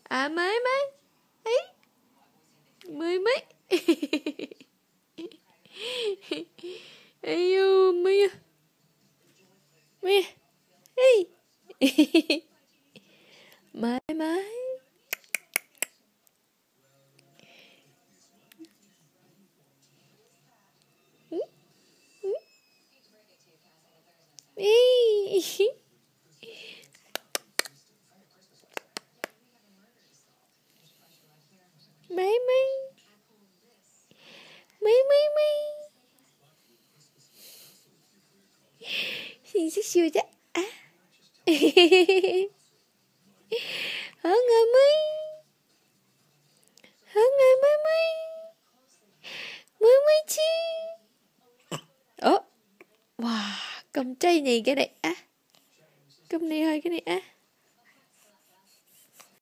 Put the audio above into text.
À mấy mấy ấy mười mấy ayo mấy mấy ấy mấy mấy mấy mấy mấy mấy mấy xin sức siêu chắc à hả người mấy hả người mấy mấy mấy mấy chi ủa wow cầm trai này cái này á cầm này hơi cái này á